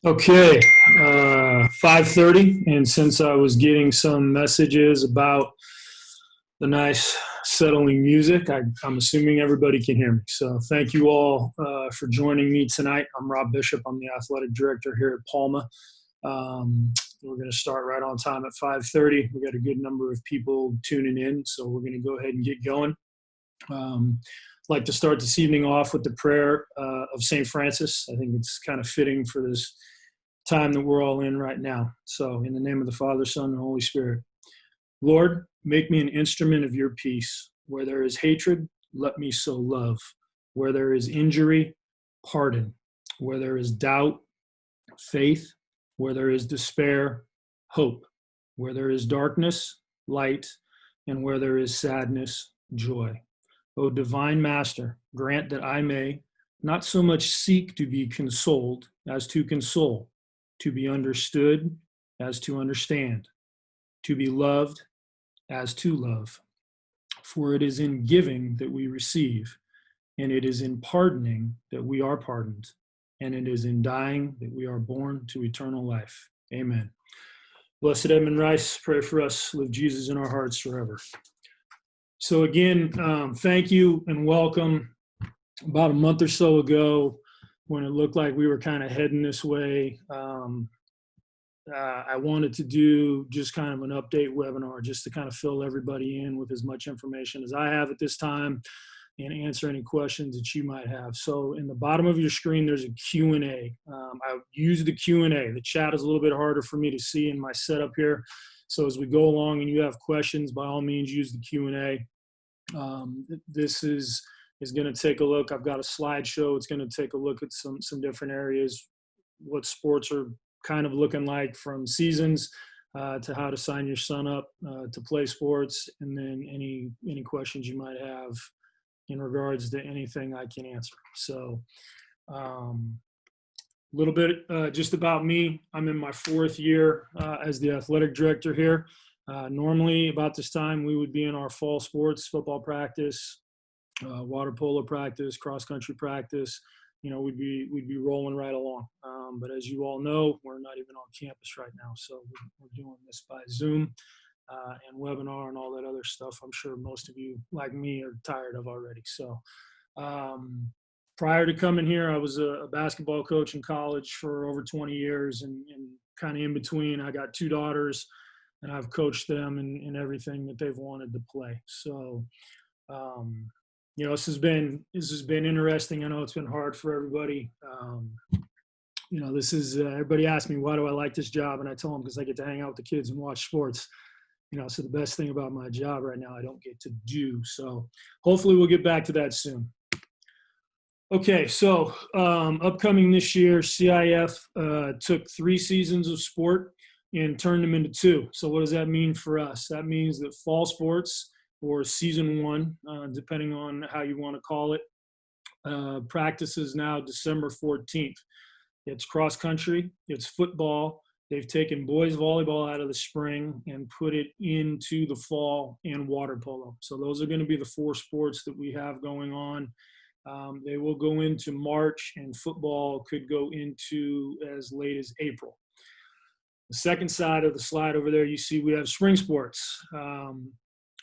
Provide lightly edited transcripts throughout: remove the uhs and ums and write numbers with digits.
Okay, 5:30, and since I was getting some messages about the nice settling music, I'm assuming everybody can hear me. So thank you all for joining me tonight. I'm Rob Bishop. I'm the athletic director here at Palma. We're going to start right on time at 5:30. We got a good number of people tuning in, so we're going to go ahead and get going. I'd like to start this evening off with the prayer of St. Francis. I think it's kind of fitting for this time that we're all in right now. So, in the name of the Father, Son, and Holy Spirit, Lord, make me an instrument of your peace. Where there is hatred, let me sow love. Where there is injury, pardon. Where there is doubt, faith. Where there is despair, hope. Where there is darkness, light. And where there is sadness, joy. O divine Master, grant that I may not so much seek to be consoled as to console, to be understood as to understand, to be loved as to love. For it is in giving that we receive, and it is in pardoning that we are pardoned, and it is in dying that we are born to eternal life. Amen. Blessed Edmund Rice, pray for us, live Jesus in our hearts forever. So again, thank you and welcome. About a month or so ago, when it looked like we were kind of heading this way, I wanted to do just kind of an update webinar just to kind of fill everybody in with as much information as I have at this time and answer any questions that you might have. So in the bottom of your screen, there's a Q&A. I use the Q&A. The chat is a little bit harder for me to see in my setup here. So as we go along and you have questions, by all means, use the Q&A. This is going to take a look. I've got a slideshow. It's going to take a look at some different areas, what sports are kind of looking like from seasons to how to sign your son up to play sports, and then any questions you might have in regards to anything I can answer. So a little bit just about me. I'm in my fourth year as the athletic director here. Normally about this time we would be in our fall sports, football practice, water polo practice, cross country practice. We'd be rolling right along. But as you all know, we're not even on campus right now, so we're doing this by Zoom and webinar and all that other stuff. I'm sure most of you, like me, are tired of already. So prior to coming here, I was a basketball coach in college for over 20 years, and kind of in between, I got two daughters, and I've coached them in everything that they've wanted to play. So this has been interesting. I know it's been hard for everybody. This is everybody asks me, why do I like this job? And I tell them because I get to hang out with the kids and watch sports. So the best thing about my job right now, I don't get to do. So hopefully we'll get back to that soon. Okay, so upcoming this year, CIF took 3 seasons of sport and turned them into 2. So what does that mean for us? That means that fall sports, or season 1, depending on how you want to call it, practices now December 14th. It's cross country, it's football. They've taken boys volleyball out of the spring and put it into the fall, and water polo. So those are going to be the 4 sports that we have going on. They will go into March, and football could go into as late as April. The second side of the slide over there, you see we have spring sports.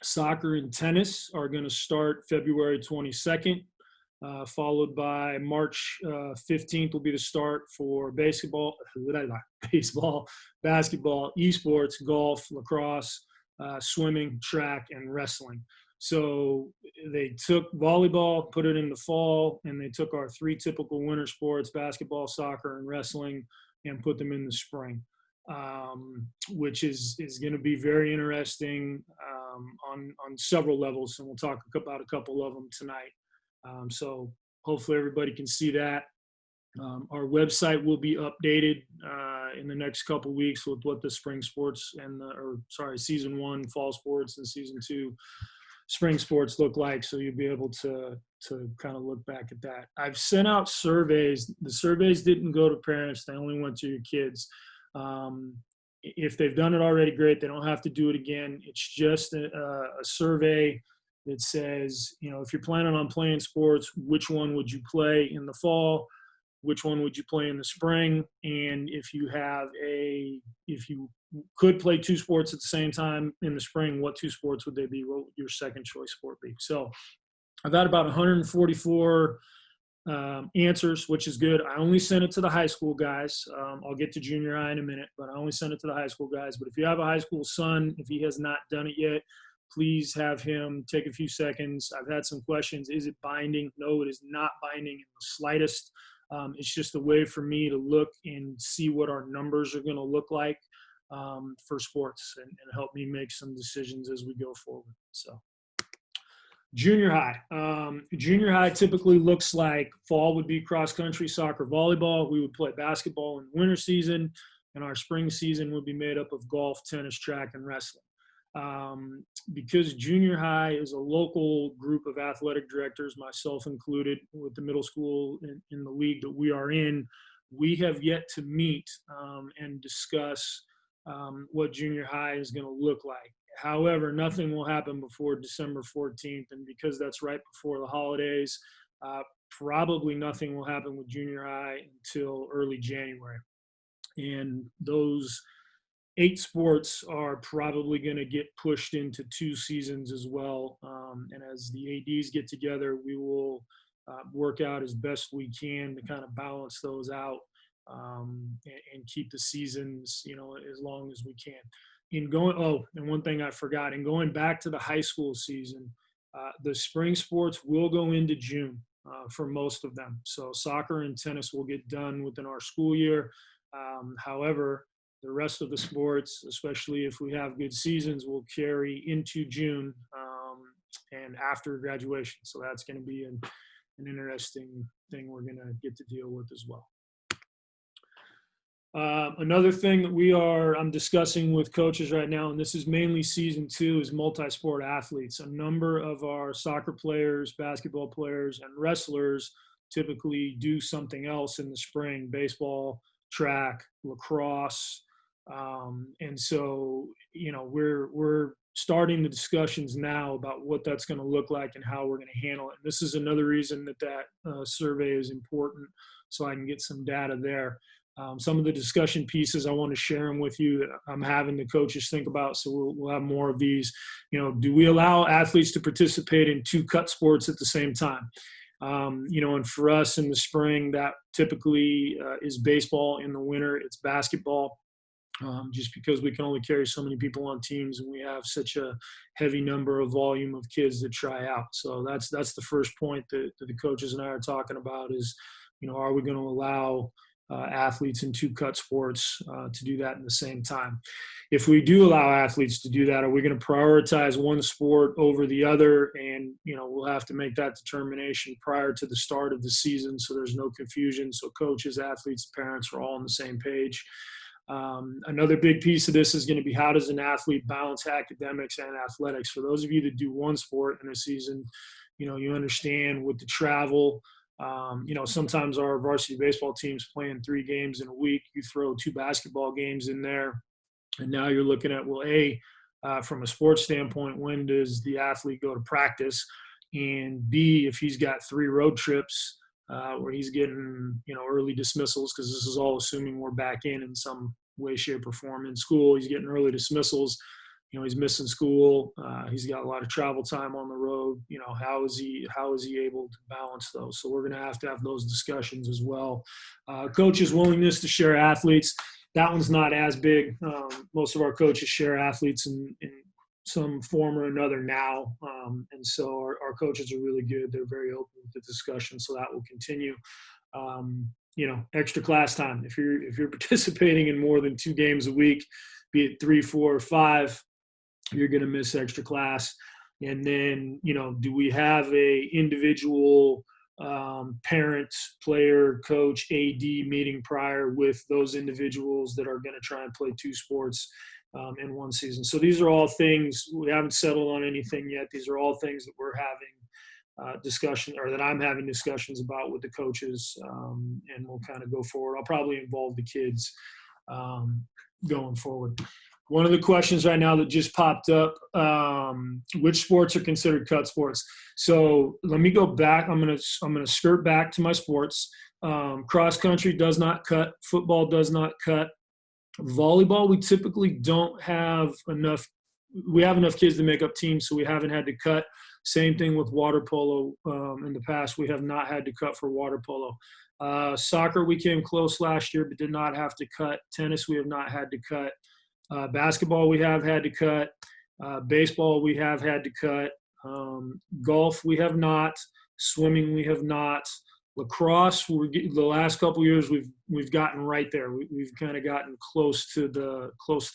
Soccer and tennis are going to start February 22nd, followed by March 15th will be the start for baseball, basketball, esports, golf, lacrosse, swimming, track, and wrestling. So they took volleyball, put it in the fall, and they took our 3 typical winter sports, basketball, soccer, and wrestling, and put them in the spring. Which is going to be very interesting on several levels, and we'll talk about a couple of them tonight. So hopefully everybody can see that. Our website will be updated in the next couple weeks with what the spring sports and season 1 fall sports and season 2 spring sports look like, so you'll be able to kind of look back at that. I've sent out surveys. The surveys didn't go to parents, they only went to your kids. If they've done it already, great. They don't have to do it again. It's just a survey that says, if you're planning on playing sports, which one would you play in the fall? which one would you play in the spring? And if you could play two sports at the same time in the spring, what two sports would they be? What would your second choice sport be? So I've had about 144 answers, which is good. I only sent it to the high school guys. I'll get to junior high in a minute, but I only sent it to the high school guys. But if you have a high school son, if he has not done it yet, please have him take a few seconds. I've had some questions. Is it binding? No, it is not binding in the slightest. It's just a way for me to look and see what our numbers are going to look like for sports and help me make some decisions as we go forward. So junior high. Junior high typically looks like fall would be cross country, soccer, volleyball. We would play basketball in the winter season, and our spring season would be made up of golf, tennis, track, and wrestling. Because junior high is a local group of athletic directors, myself included, with the middle school in the league that we are in, we have yet to meet and discuss what junior high is going to look like. However, nothing will happen before December 14th, and because that's right before the holidays, probably nothing will happen with junior high until early January. And those 8 sports are probably going to get pushed into 2 seasons as well. And as the ADs get together, we will work out as best we can to kind of balance those out and keep the seasons, as long as we can. And one thing I forgot, in going back to the high school season, the spring sports will go into June for most of them. So soccer and tennis will get done within our school year. However, the rest of the sports, especially if we have good seasons, will carry into June and after graduation. So that's going to be an interesting thing we're going to get to deal with as well. Another thing that I'm discussing with coaches right now, and this is mainly season 2, is multi-sport athletes. A number of our soccer players, basketball players, and wrestlers typically do something else in the spring: baseball, track, lacrosse. And so, we're starting the discussions now about what that's going to look like and how we're going to handle it. And this is another reason that survey is important, so I can get some data there. Some of the discussion pieces, I want to share them with you that I'm having the coaches think about, so we'll have more of these. Do we allow athletes to participate in 2 cut sports at the same time? And for us in the spring, that typically is baseball. In the winter, it's basketball. Just because we can only carry so many people on teams and we have such a heavy volume of kids that try out. So that's the first point that the coaches and I are talking about is, are we going to allow athletes in 2 cut sports to do that in the same time? If we do allow athletes to do that, are we going to prioritize one sport over the other? And, we'll have to make that determination prior to the start of the season so there's no confusion. So coaches, athletes, parents are all on the same page. Another big piece of this is going to be, how does an athlete balance academics and athletics? For those of you that do one sport in a season, you understand with the travel, sometimes our varsity baseball team's playing 3 games in a week. You throw 2 basketball games in there, and now you're looking at, from a sports standpoint, when does the athlete go to practice? And B, if he's got 3 road trips, where he's getting, early dismissals, because this is all assuming we're back in some way, shape, or form in school. He's getting early dismissals. He's missing school. He's got a lot of travel time on the road. How is he able to balance those? So we're going to have those discussions as well. Coaches' willingness to share athletes, that one's not as big. Most of our coaches share athletes in some form or another now. And so our coaches are really good. They're very open with the discussion, so that will continue. Extra class time. If you're participating in more than 2 games a week, be it 3, 4, or 5, you're going to miss extra class. And then, do we have a individual parent, player, coach, AD meeting prior with those individuals that are going to try and play 2 sports in one season? So these are all things. We haven't settled on anything yet. These are all things that we're having that I'm having discussions about with the coaches, and we'll kind of go forward. I'll probably involve the kids going forward. One of the questions right now that just popped up, which sports are considered cut sports? So let me go back. I'm gonna skirt back to my sports. Cross country does not cut. Football does not cut. Volleyball, we typically don't have enough. We have enough kids to make up teams, so we haven't had to cut. Same thing with water polo. In the past, we have not had to cut for water polo. Soccer, we came close last year, but did not have to cut. Tennis, we have not had to cut. Basketball, we have had to cut. Baseball, we have had to cut. Golf, we have not. Swimming, we have not. Lacrosse, the last couple of years we've gotten right there. We've kind of gotten close to the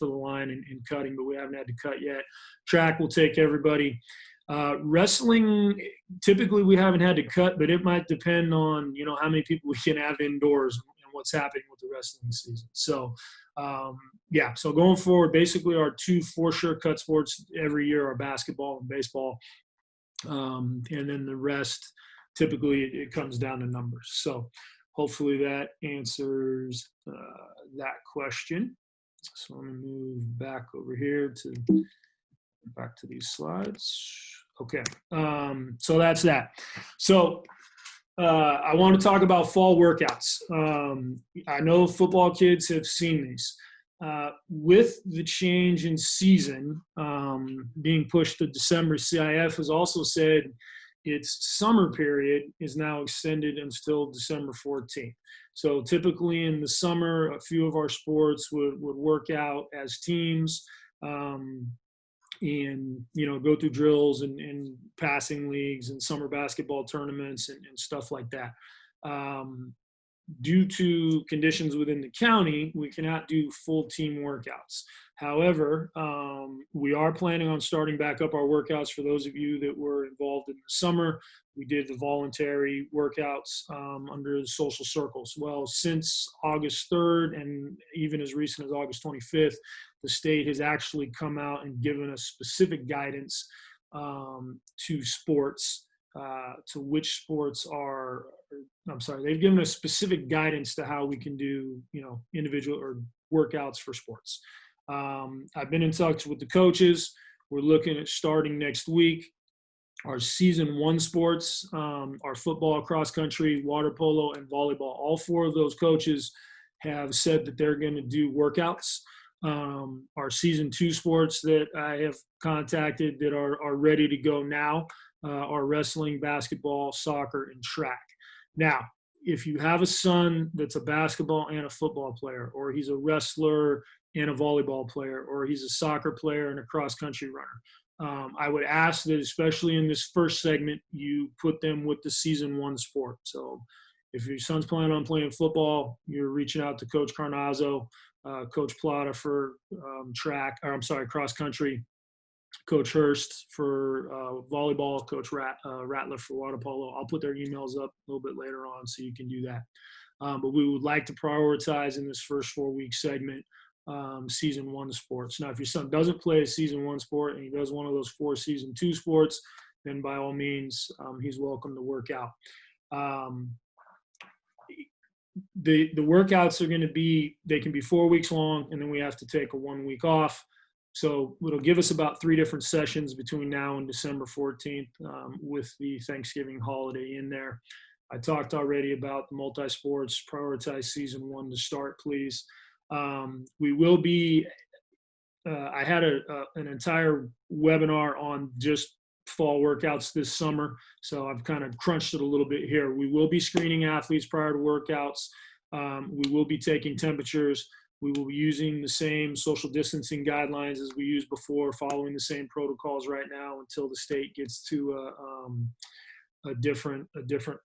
line in cutting, but we haven't had to cut yet. Track will take everybody. Wrestling, typically we haven't had to cut, but it might depend on how many people we can have indoors and what's happening with the wrestling season. So so going forward, basically our two for sure cut sports every year are basketball and baseball, and then the rest. Typically, it comes down to numbers. So hopefully that answers that question. So I'm going to move back over here back to these slides. Okay, so that's that. So I want to talk about fall workouts. I know football kids have seen these. With the change in season being pushed to December, CIF has also said its summer period is now extended until December 14th. So typically in the summer, a few of our sports would work out as teams and, go through drills and passing leagues and summer basketball tournaments and stuff like that. Due to conditions within the county, we cannot do full team workouts. However, we are planning on starting back up our workouts for those of you that were involved in the summer. We did the voluntary workouts under the social circles. Well, since August 3rd and even as recent as August 25th, the state has actually come out and given us specific guidance to sports, to which sports are, they've given us specific guidance to how we can do, individual or workouts for sports. I've been in touch with the coaches. We're looking at starting next week. Our season 1 sports are football, cross country, water polo, and volleyball. All 4 of those coaches have said that they're going to do workouts. Our season 2 sports that I have contacted that are ready to go now are wrestling, basketball, soccer, and track. Now, if you have a son that's a basketball and a football player, or he's a wrestler and a volleyball player, or he's a soccer player and a cross-country runner, I would ask that, especially in this first segment, you put them with the season 1 sport. So if your son's planning on playing football, you're reaching out to Coach Carnazzo, Coach Plata for cross-country, Coach Hurst for volleyball, Coach Rattler for water polo. I'll put their emails up a little bit later on so you can do that. But we would like to prioritize in this first 4-week segment season 1 sports. Now, if your son doesn't play a season 1 sport and he does one of those 4 season 2 sports, then by all means, he's welcome to work out. The workouts are going to be, they can be 4 weeks long, and then we have to take a 1 week off. So it'll give us about 3 different sessions between now and December 14th with the Thanksgiving holiday in there. I talked already about the multisports. Prioritize season 1 to start, please. We will be, I had an entire webinar on just fall workouts this summer, so I've kind of crunched it a little bit here. We will be screening athletes prior to workouts. We will be taking temperatures. We will be using the same social distancing guidelines as we used before, following the same protocols right now until the state gets to a different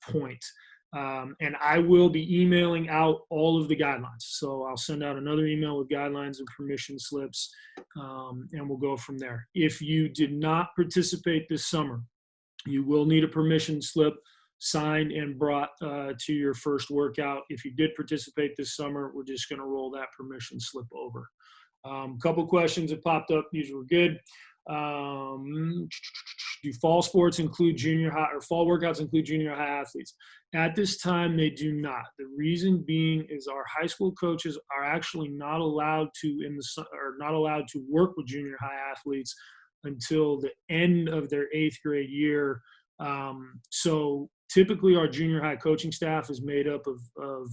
point. And I will be emailing out all of the guidelines. So I'll send out another email with guidelines and permission slips, and we'll go from there. If you did not participate this summer, you will need a permission slip signed and brought to your first workout. If you did participate this summer, we're just going to roll that permission slip over. A couple questions that popped up. These were good. Do fall sports include junior high, or fall workouts include junior high athletes? At this time, they do not. The reason being is our high school coaches are actually not allowed to not allowed to work with junior high athletes until the end of their 8th grade year. So typically, our junior high coaching staff is made up of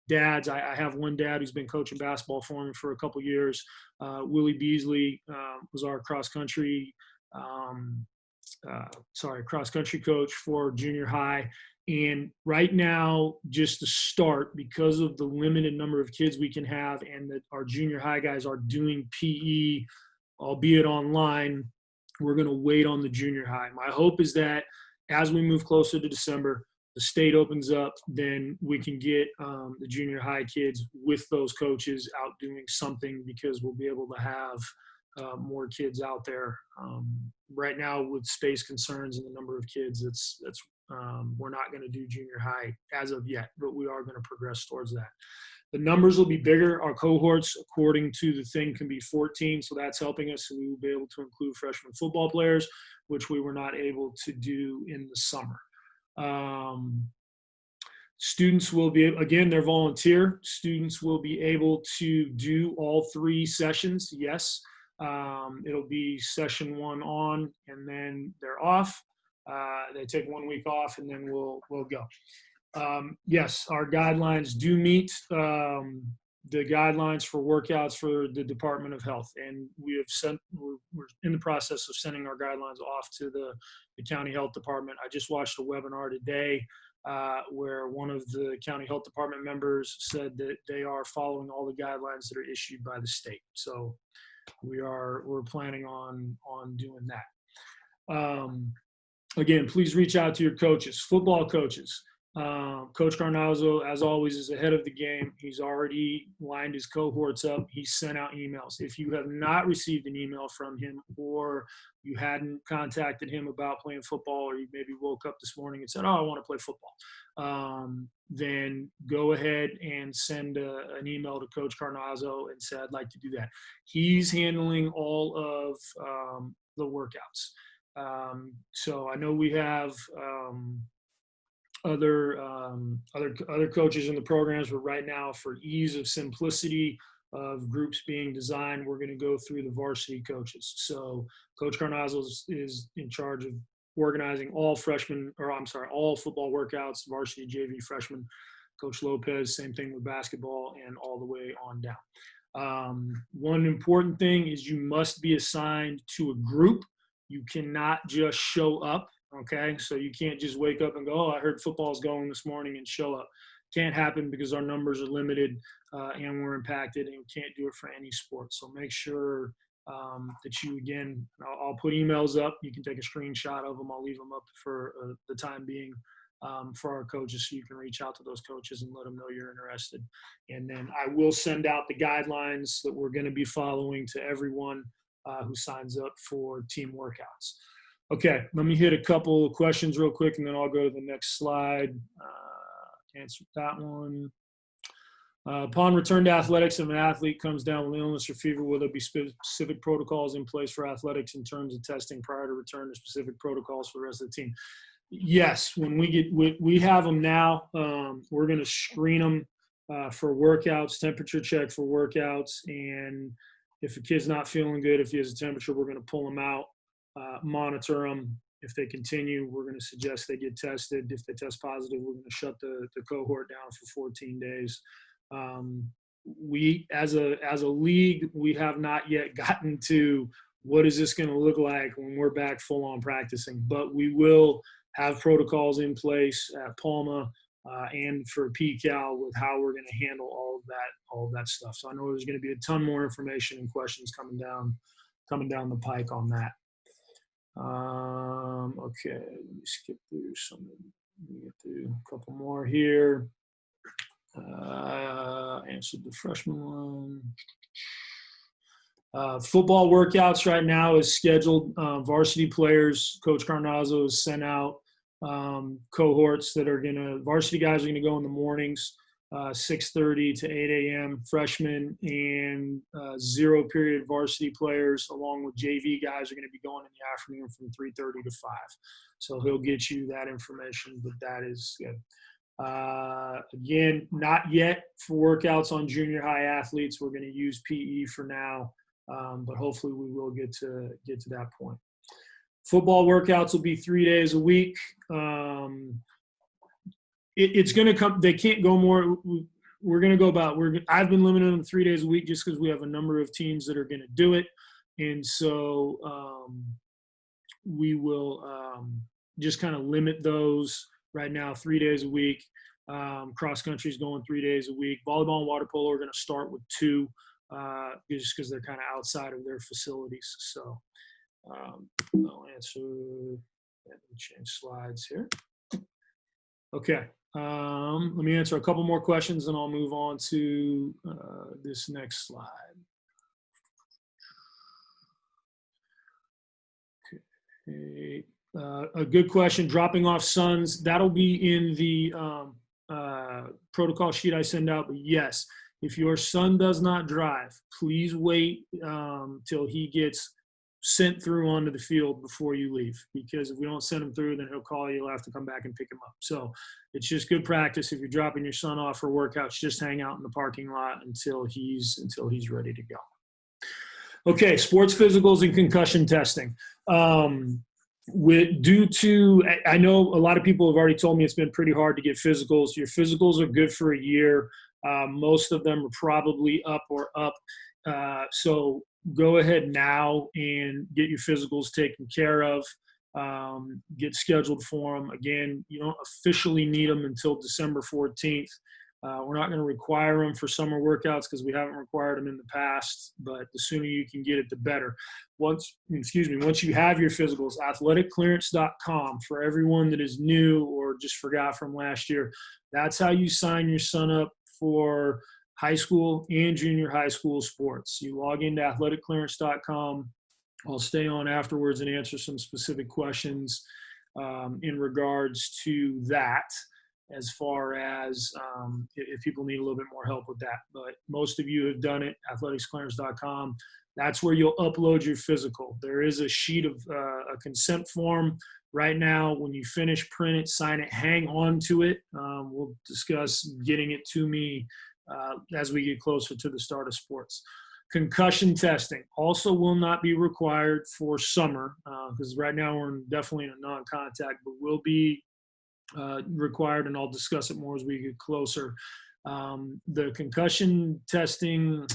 dads. I have one dad who's been coaching basketball for me for a couple years. Willie Beasley was our cross country coach for junior high. And right now, just to start, because of the limited number of kids we can have and that our junior high guys are doing PE, albeit online, we're going to wait on the junior high. My hope is that as we move closer to December, the state opens up, then we can get the junior high kids with those coaches out doing something, because we'll be able to have more kids out there. Right now, with space concerns and the number of kids, we're not going to do junior high as of yet, but we are going to progress towards that. The numbers will be bigger. Our cohorts, according to the thing, can be 14, so that's helping us. So we will be able to include freshman football players, which we were not able to do in the summer. Students will be, again, they're volunteer. Students will be able to do all 3 sessions. Yes. It'll be session 1 on, and then they're off. They take 1 week off, and then we'll go. Yes, our guidelines do meet the guidelines for workouts for the Department of Health, and we're in the process of sending our guidelines off to the county health department. I just watched a webinar today where one of the county health department members said that they are following all the guidelines that are issued by the state. So we're planning on doing that. Again, please reach out to your coaches, football coaches. Coach Carnazzo, as always, is ahead of the game. He's already lined his cohorts up. He's sent out emails. If you have not received an email from him, or you hadn't contacted him about playing football, or you maybe woke up this morning and said, oh, I want to play football, then go ahead and send an email to Coach Carnazzo and say, I'd like to do that. He's handling all of the workouts. So I know we have other coaches in the programs, but right now, for ease of simplicity of groups being designed, we're going to go through the varsity coaches. So Coach Carnazzo is in charge of organizing all football workouts, varsity, JV, freshman. Coach Lopez, same thing with basketball, and all the way on down. One important thing is you must be assigned to a group. You cannot just show up. Okay, so you can't just wake up and go, oh, I heard football's going this morning, and show up. Can't happen, because our numbers are limited and we're impacted, and we can't do it for any sport. So make sure that you, again, I'll put emails up. You can take a screenshot of them. I'll leave them up for the time being for our coaches, so you can reach out to those coaches and let them know you're interested. And then I will send out the guidelines that we're going to be following to everyone who signs up for team workouts. Okay, let me hit a couple of questions real quick, and then I'll go to the next slide. Answer that one. Upon return to athletics, if an athlete comes down with illness or fever, will there be specific protocols in place for athletics in terms of testing prior to return, to specific protocols for the rest of the team? Yes, when we have them now, we're going to screen them for workouts, temperature check for workouts, and if a kid's not feeling good, if he has a temperature, we're going to pull him out. Monitor them. If they continue, we're going to suggest they get tested. If they test positive, we're going to shut the cohort down for 14 days. We, as a league, we have not yet gotten to what is this going to look like when we're back full on practicing, but we will have protocols in place at Palma and for PCAL with how we're going to handle all of that stuff. So I know there's going to be a ton more information and questions coming down the pike on that. Okay, let me skip through some. Let me get through a couple more here. Answered the freshman one. Football workouts right now is scheduled. Varsity players, Coach Carnazzo has sent out cohorts that are varsity guys are going to go in the mornings. 6:30 to 8 a.m. Freshmen and 0 period varsity players, along with JV guys, are going to be going in the afternoon from 3:30 to 5. So he'll get you that information, but that is good. Again, not yet for workouts on junior high athletes. We're going to use PE for now, but hopefully we will get to that point. Football workouts will be 3 days a week. It's going to come. They can't go more. We're going to go about. I've been limiting them 3 days a week just because we have a number of teams that are going to do it, and so we will just kind of limit those right now. 3 days a week. Cross country is going 3 days a week. Volleyball and water polo are going to start with 2, just because they're kind of outside of their facilities. So I'll answer. Let me change slides here. Okay. Let me answer a couple more questions and I'll move on to this next slide. Okay. A good question, dropping off sons, that'll be in the protocol sheet I send out, but yes, if your son does not drive, please wait till he gets sent through onto the field before you leave, because if we don't send him through, then he'll call you. You'll have to come back and pick him up. So it's just good practice. If you're dropping your son off for workouts, just hang out in the parking lot until he's ready to go. Okay, sports physicals and concussion testing. Due to, I know a lot of people have already told me it's been pretty hard to get physicals. Your physicals are good for a year. Most of them are probably up. So go ahead now and get your physicals taken care of. Get scheduled for them. Again, you don't officially need them until December 14th. We're not going to require them for summer workouts because we haven't required them in the past, but the sooner you can get it, the better. Once you have your physicals, athleticClearance.com, for everyone that is new or just forgot from last year, that's how you sign your son up for high school and junior high school sports. You log into athleticClearance.com. I'll stay on afterwards and answer some specific questions in regards to that, as far as if people need a little bit more help with that. But most of you have done it, athleticClearance.com. That's where you'll upload your physical. There is a sheet of a consent form right now. When you finish, print it, sign it, hang on to it. We'll discuss getting it to me as we get closer to the start of sports. Concussion testing also will not be required for summer because right now we're definitely in a non-contact, but will be required, and I'll discuss it more as we get closer. The concussion testing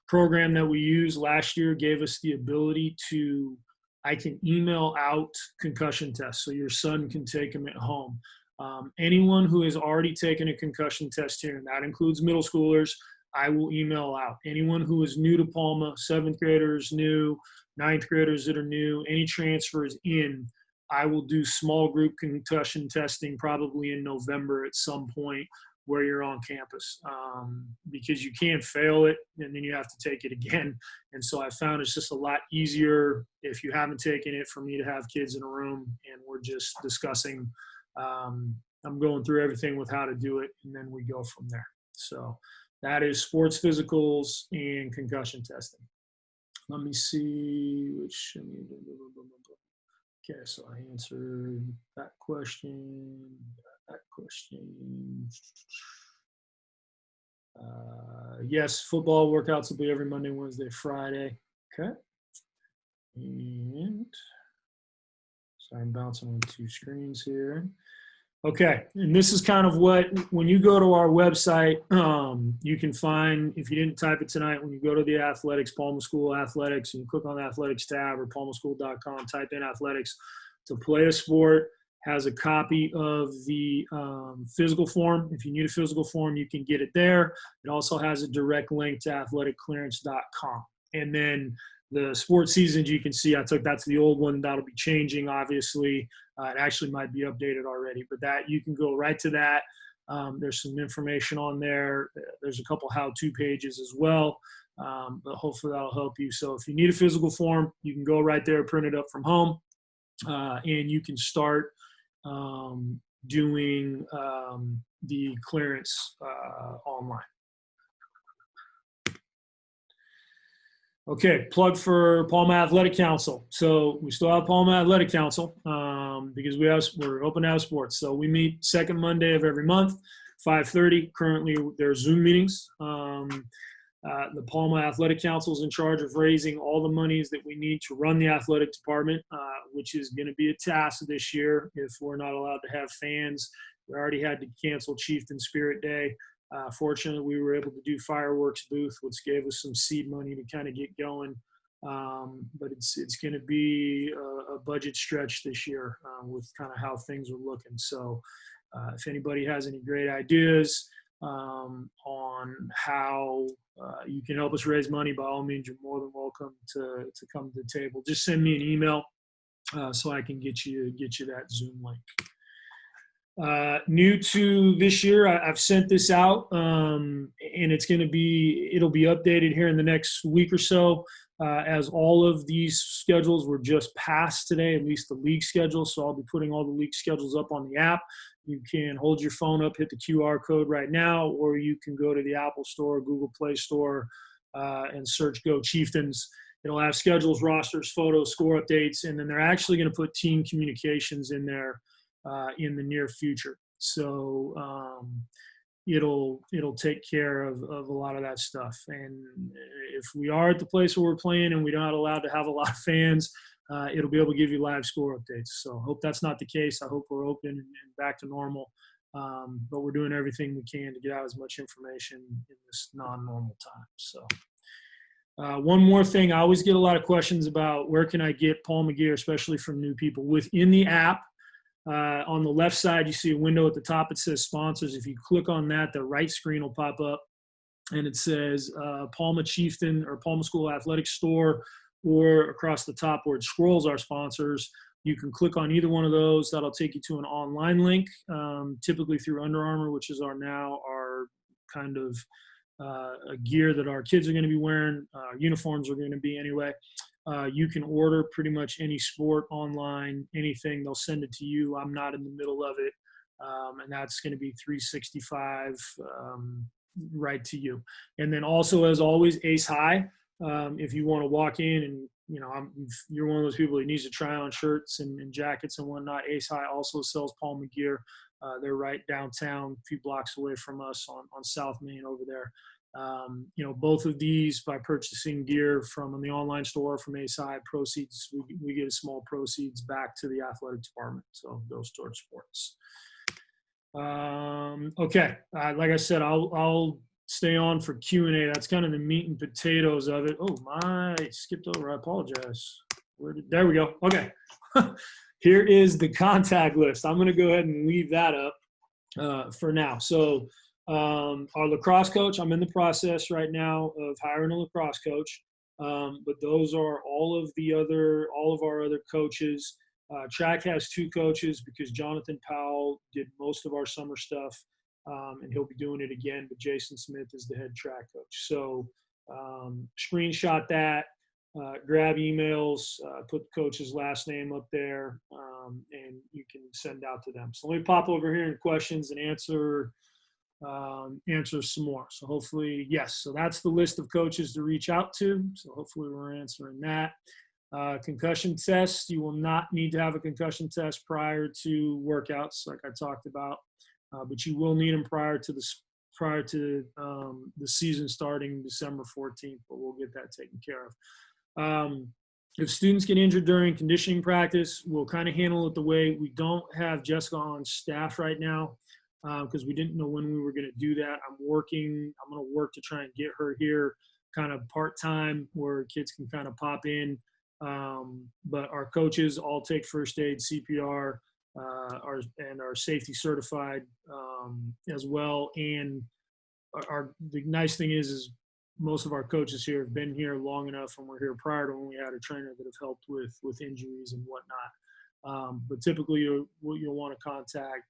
program that we used last year gave us the ability to, I can email out concussion tests so your son can take them at home. Anyone who has already taken a concussion test here, and that includes middle schoolers, I will email out. Anyone who is new to Palma, 7th graders new, 9th graders that are new, any transfers in, I will do small group concussion testing probably in November at some point where you're on campus, because you can't fail it and then you have to take it again. And so I found it's just a lot easier if you haven't taken it for me to have kids in a room and we're just discussing. I'm going through everything with how to do it, and then we go from there. So that is sports physicals and concussion testing. Let me see which. Okay, so I answered that question. Yes, football workouts will be every Monday, Wednesday, Friday. Okay. And sorry, I'm bouncing on 2 screens here. Okay, and this is kind of what, when you go to our website, you can find, if you didn't type it tonight, when you go to the athletics, Palma School Athletics, and you click on the athletics tab or palmaschool.com, type in athletics to play a sport, has a copy of the physical form. If you need a physical form, you can get it there. It also has a direct link to athleticClearance.com. And then the sports seasons, you can see I took that to the old one. That'll be changing, obviously. It actually might be updated already, but that you can go right to that. There's some information on there. There's a couple how-to pages as well, but hopefully that'll help you. So if you need a physical form, you can go right there, print it up from home, and you can start doing the clearance online. Okay, plug for Palma Athletic Council. So we still have Palma Athletic Council because we're open to have sports. So we meet second Monday of every month, 5:30. Currently, there are Zoom meetings. The Palma Athletic Council is in charge of raising all the monies that we need to run the athletic department, which is going to be a task this year if we're not allowed to have fans. We already had to cancel Chieftain Spirit Day. Fortunately, we were able to do fireworks booth, which gave us some seed money to kind of get going. But it's going to be a budget stretch this year with kind of how things are looking. So if anybody has any great ideas on how you can help us raise money, by all means, you're more than welcome to come to the table. Just send me an email so I can get you that Zoom link. New to this year, I've sent this out, and it'll be updated here in the next week or so, as all of these schedules were just passed today, at least the league schedule. So I'll be putting all the league schedules up on the app. You can hold your phone up, hit the QR code right now, or you can go to the Apple Store, Google Play Store, and search Go Chieftains. It'll have schedules, rosters, photos, score updates, and then they're actually going to put team communications in there in the near future. So it'll take care of a lot of that stuff. And if we are at the place where we're playing and we're not allowed to have a lot of fans, it'll be able to give you live score updates. So I hope that's not the case. I hope we're open and back to normal. But we're doing everything we can to get out as much information in this non-normal time. So one more thing, I always get a lot of questions about where can I get Palma gear, especially from new people. Within the app, on the left side, you see a window at the top. It says sponsors. If you click on that, the right screen will pop up, and it says Palma Chieftain or Palma School Athletic Store, or across the top where it scrolls our sponsors. You can click on either one of those. That'll take you to an online link, typically through Under Armour, which is our kind of a gear that our kids are going to be wearing. Uniforms are going to be anyway. You can order pretty much any sport online, anything. They'll send it to you. I'm not in the middle of it. And that's going to be 365 right to you. And then also, as always, Ace High. If you want to walk in and, if you're one of those people that needs to try on shirts and jackets and whatnot, Ace High also sells Palma gear. They're right downtown, a few blocks away from us on South Main over there. Both of these, by purchasing gear from the online store from Ace High, proceeds, we get a small proceeds back to the athletic department. So goes towards sports. Okay. Like I said, I'll stay on for Q&A. That's kind of the meat and potatoes of it. Oh, I skipped over. I apologize. There we go. Okay. Here is the contact list. I'm going to go ahead and leave that up for now. So our lacrosse coach, I'm in the process right now of hiring a lacrosse coach. But those are all of our other coaches. Track has 2 coaches because Jonathan Powell did most of our summer stuff, and he'll be doing it again. But Jason Smith is the head track coach. So screenshot that, grab emails, put the coach's last name up there, and you can send out to them. So let me pop over here in questions and answer some more. So hopefully, yes. So that's the list of coaches to reach out to. So hopefully we're answering that. Concussion test. You will not need to have a concussion test prior to workouts, like I talked about, but you will need them prior to the season starting December 14th. But we'll get that taken care of. If students get injured during conditioning practice, we'll kind of handle it the way we don't have Jessica on staff right now. Because we didn't know when we were going to do that. I'm going to work to try and get her here kind of part-time where kids can kind of pop in. But our coaches all take first aid, CPR, are safety certified as well. And the nice thing is most of our coaches here have been here long enough and were here prior to when we had a trainer that have helped with injuries and whatnot. But typically you'll want to contact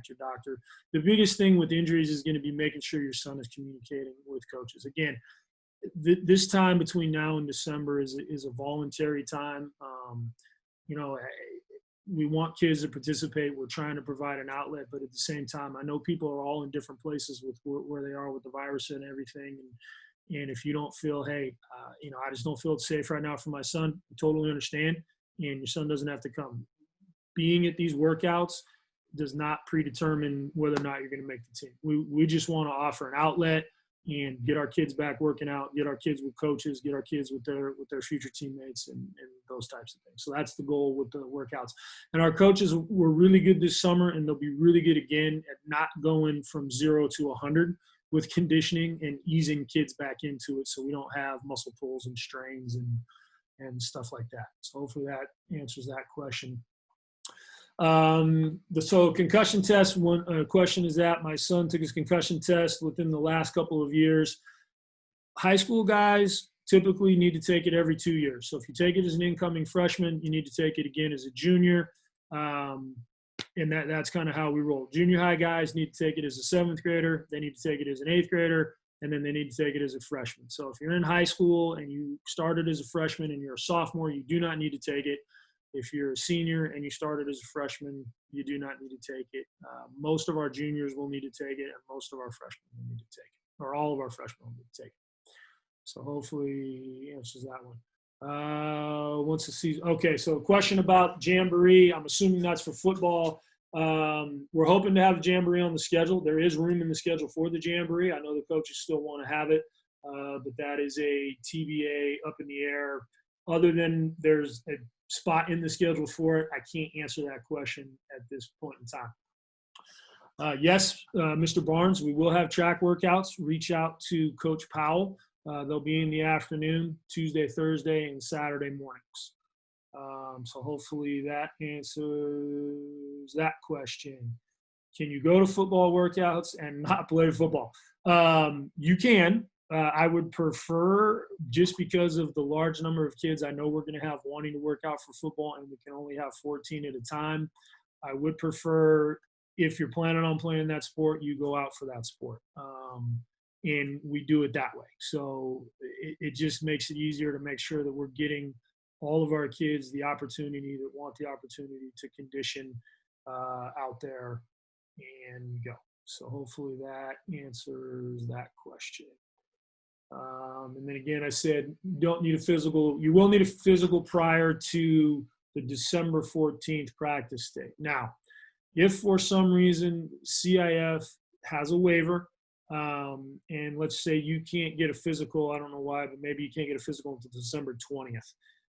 your doctor. The biggest thing with injuries is going to be making sure your son is communicating with coaches. Again, this time between now and December is a voluntary time. we want kids to participate. We're trying to provide an outlet, but at the same time, I know people are all in different places with where they are with the virus and everything. And if you don't feel, hey, I just don't feel safe right now for my son, I totally understand. And your son doesn't have to come. Being at these workouts does not predetermine whether or not you're going to make the team. We just want to offer an outlet and get our kids back working out, get our kids with coaches, get our kids with their future teammates and those types of things. So that's the goal with the workouts. And our coaches were really good this summer, and they'll be really good again at not going from 0 to 100 with conditioning and easing kids back into it, so we don't have muscle pulls and strains and stuff like that. So hopefully that answers that question. So concussion test, one question is that my son took his concussion test within the last couple of years. High school guys typically need to take it every 2 years. So if you take it as an incoming freshman, you need to take it again as a junior. And that's kind of how we roll. Junior high guys need to take it as a 7th grader. They need to take it as an 8th grader, and then they need to take it as a freshman. So if you're in high school and you started as a freshman and you're a sophomore, you do not need to take it. If you're a senior and you started as a freshman, you do not need to take it. Most of our juniors will need to take it, and most of our freshmen will need to take it, or all of our freshmen will need to take it. So hopefully answers that one. Once the season, okay, so a question about Jamboree. I'm assuming that's for football. We're hoping to have a Jamboree on the schedule. There is room in the schedule for the Jamboree. I know the coaches still want to have it, but that is a TBA, up in the air. Other than there's a spot in the schedule for it, I can't answer that question at this point in time. Yes, Mr. Barnes, we will have track workouts. Reach out to Coach Powell. They'll be in the afternoon, Tuesday, Thursday, and Saturday mornings. So hopefully that answers that question. Can you go to football workouts and not play football? You can. I would prefer, just because of the large number of kids I know we're going to have wanting to work out for football, and we can only have 14 at a time, I would prefer, if you're planning on playing that sport, you go out for that sport. And we do it that way. So it just makes it easier to make sure that we're getting all of our kids the opportunity, that want the opportunity to condition out there and go. So hopefully that answers that question. And then again, I said, you don't need a physical. You will need a physical prior to the December 14th practice date. Now, if for some reason CIF has a waiver, and let's say you can't get a physical, I don't know why, but maybe you can't get a physical until December 20th.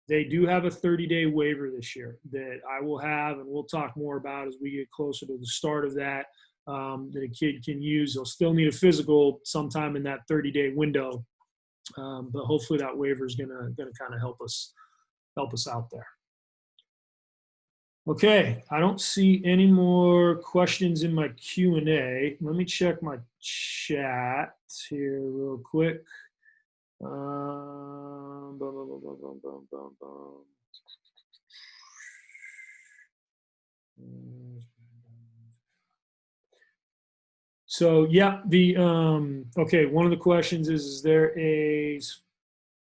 They do have a 30-day waiver this year that I will have, and we'll talk more about as we get closer to the start of that, that a kid can use. They'll still need a physical sometime in that 30-day window, but hopefully that waiver is gonna kind of help us out there. Okay, I don't see any more questions in my Q&A. Let me check my chat here real quick. So yeah, okay, one of the questions is there a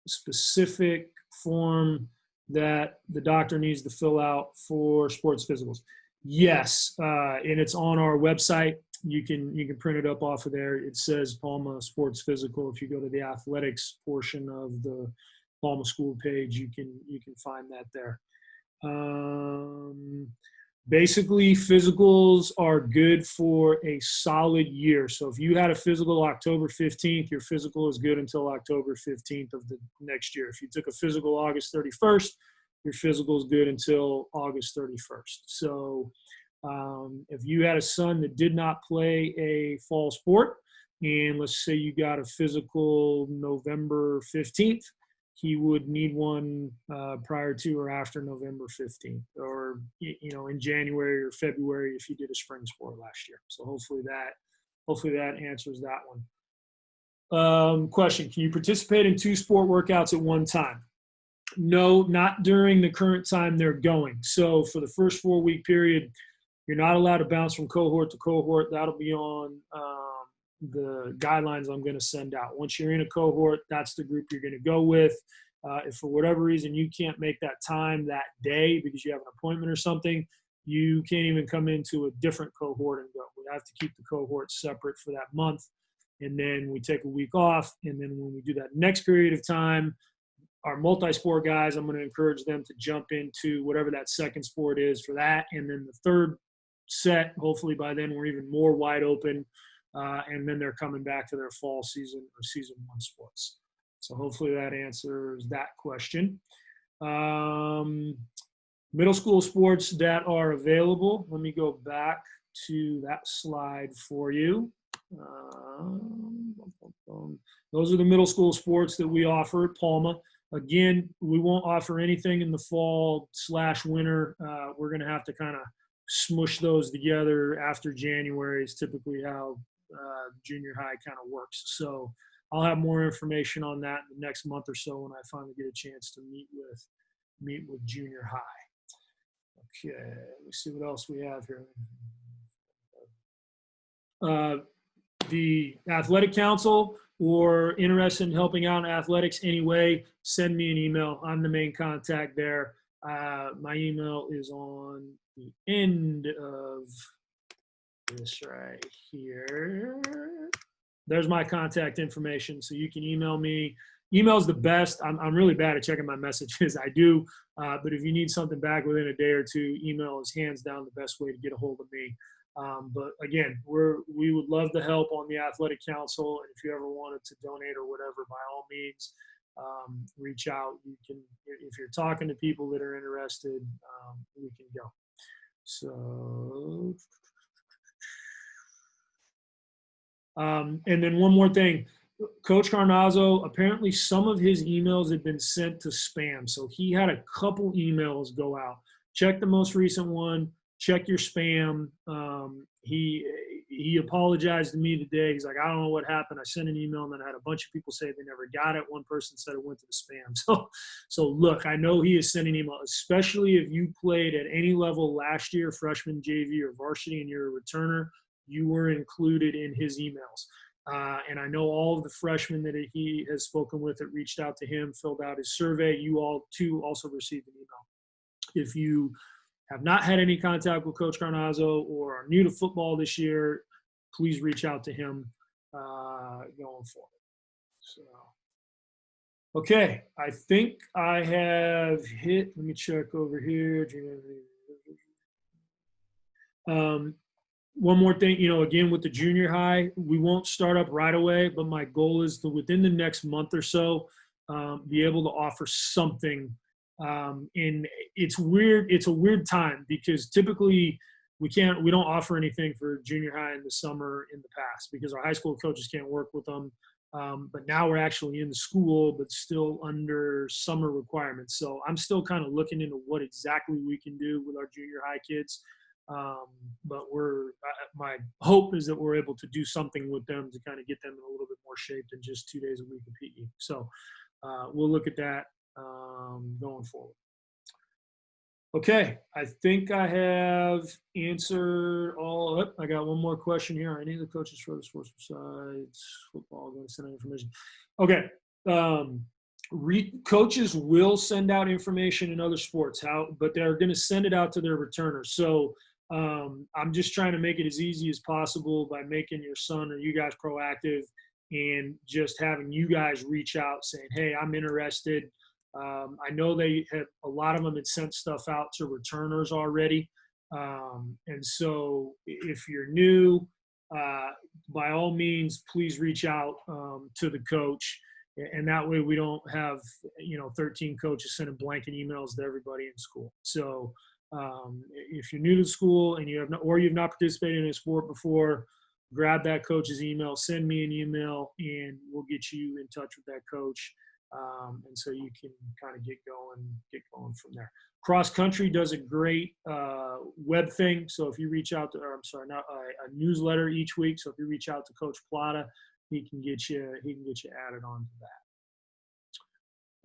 specific form that the doctor needs to fill out for sports physicals? Yes, and it's on our website. You can print it up off of there. It says Palma Sports Physical. If you go to the athletics portion of the Palma School page, you can find that there. Basically, physicals are good for a solid year. So if you had a physical October 15th, your physical is good until October 15th of the next year. If you took a physical August 31st, your physical is good until August 31st. So if you had a son that did not play a fall sport, and let's say you got a physical November 15th, he would need one prior to or after November 15th, or in January or February if you did a spring sport last year. So hopefully that answers that one. Question: can you participate in 2 sport workouts at one time? No, not during the current time they're going. So for the first 4-week period, you're not allowed to bounce from cohort to cohort. That'll be on the guidelines I'm going to send out. Once you're in a cohort, that's the group you're going to go with. If for whatever reason you can't make that time that day because you have an appointment or something, you can't even come into a different cohort and go. We have to keep the cohort separate for that month. And then we take a week off. And then when we do that next period of time, our multi-sport guys, I'm going to encourage them to jump into whatever that second sport is for that. And then the third set, hopefully by then we're even more wide open. And then they're coming back to their fall season or season one sports. So hopefully that answers that question. Middle school sports that are available. Let me go back to that slide for you. Those are the middle school sports that we offer at Palma. Again, we won't offer anything in the fall/winter. We're going to have to kind of smush those together after January is typically how junior high kind of works. So I'll have more information on that in the next month or so when I finally get a chance to meet with junior high. Okay, let's see what else we have here. The athletic council or interested in helping out in athletics anyway, send me an email. I'm the main contact there. My email is on the end of this right here. There's my contact information, so you can email me. Email's the best. I'm really bad at checking my messages. I do, but if you need something back within a day or two, email is hands down the best way to get a hold of me. But again, we would love the help on the athletic council. And if you ever wanted to donate or whatever, by all means, reach out. You can, if you're talking to people that are interested, we can go. So, and then one more thing. Coach Carnazzo, apparently some of his emails had been sent to spam. So he had a couple emails go out. Check the most recent one. Check your spam. He apologized to me today. He's like, I don't know what happened. I sent an email and then I had a bunch of people say they never got it. One person said it went to the spam. So look, I know he is sending email, especially if you played at any level last year, freshman, JV, or varsity, and you're a returner, you were included in his emails. And I know all of the freshmen that he has spoken with that reached out to him, filled out his survey. You all too also received an email. If you have not had any contact with Coach Carnazzo or are new to football this year, please reach out to him going forward. So, okay, I think I have hit. Let me check over here. One more thing, again, with the junior high, we won't start up right away, but my goal is to, within the next month or so, be able to offer something. And it's weird. It's a weird time because typically we don't offer anything for junior high in the summer in the past because our high school coaches can't work with them. But now we're actually in the school, but still under summer requirements. So I'm still kind of looking into what exactly we can do with our junior high kids. But my hope is that we're able to do something with them to kind of get them in a little bit more shape than just 2 days a week of PE. So we'll look at that going forward. Okay, I think I have answered all. I got one more question here. Are any of the coaches for the sports besides football going to send out information? Okay, coaches will send out information in other sports, but they're going to send it out to their returners. So I'm just trying to make it as easy as possible by making your son or you guys proactive and just having you guys reach out saying, hey, I'm interested. I know they have, a lot of them had sent stuff out to returners already. And so if you're new, by all means, please reach out to the coach. And that way we don't have, 13 coaches sending blanket emails to everybody in school. So if you're new to school and you've not participated in a sport before, grab that coach's email, send me an email, and we'll get you in touch with that coach. And so you can kind of get going from there. Cross country does a great web thing. So if you reach out to, a newsletter each week. So if you reach out to Coach Plata, he can get you added on to that.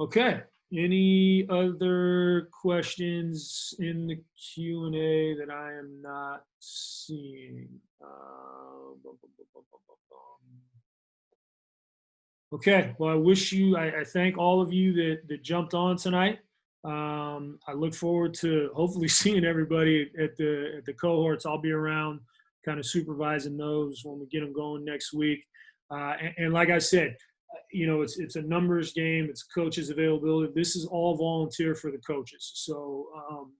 Okay. Any other questions in the Q&A that I am not seeing? Okay. Well, I thank all of you that jumped on tonight. I look forward to hopefully seeing everybody at the cohorts. I'll be around kind of supervising those when we get them going next week. And like I said, it's a numbers game. It's coaches availability. This is all volunteer for the coaches. So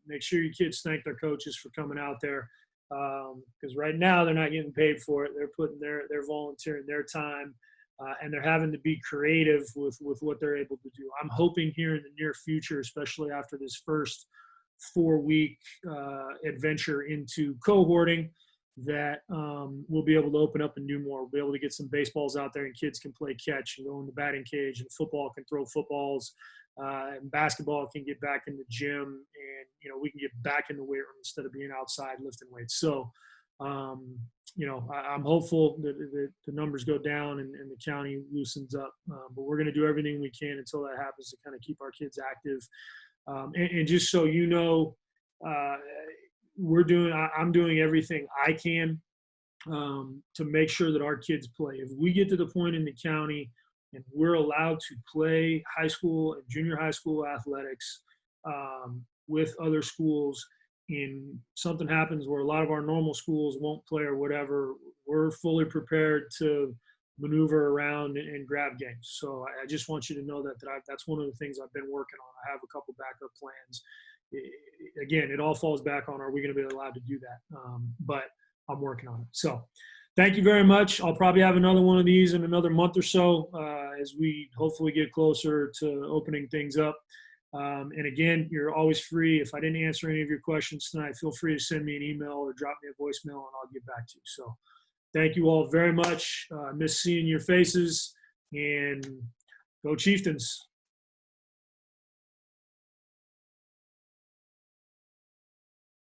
make sure your kids thank their coaches for coming out there, because right now they're not getting paid for it. They're putting they're volunteering their time, and they're having to be creative with what they're able to do. I'm hoping here in the near future, especially after this first 4-week adventure into cohorting, that we'll be able to open up and do more. We'll be able to get some baseballs out there and kids can play catch and go in the batting cage, and football can throw footballs, and basketball can get back in the gym, and we can get back in the weight room instead of being outside lifting weights. So I'm hopeful that the numbers go down and the county loosens up, but we're going to do everything we can until that happens to kind of keep our kids active. And just so you know, I'm doing everything I can to make sure that our kids play. If we get to the point in the county and we're allowed to play high school and junior high school athletics with other schools, and something happens where a lot of our normal schools won't play or whatever, we're fully prepared to maneuver around and grab games. So I just want you to know that's one of the things I've been working on. I have a couple backup plans. Again, it all falls back on, are we going to be allowed to do that? But I'm working on it. So thank you very much. I'll probably have another one of these in another month or so as we hopefully get closer to opening things up. And again, you're always free. If I didn't answer any of your questions tonight, feel free to send me an email or drop me a voicemail and I'll get back to you. So thank you all very much. I miss seeing your faces, and go Chieftains.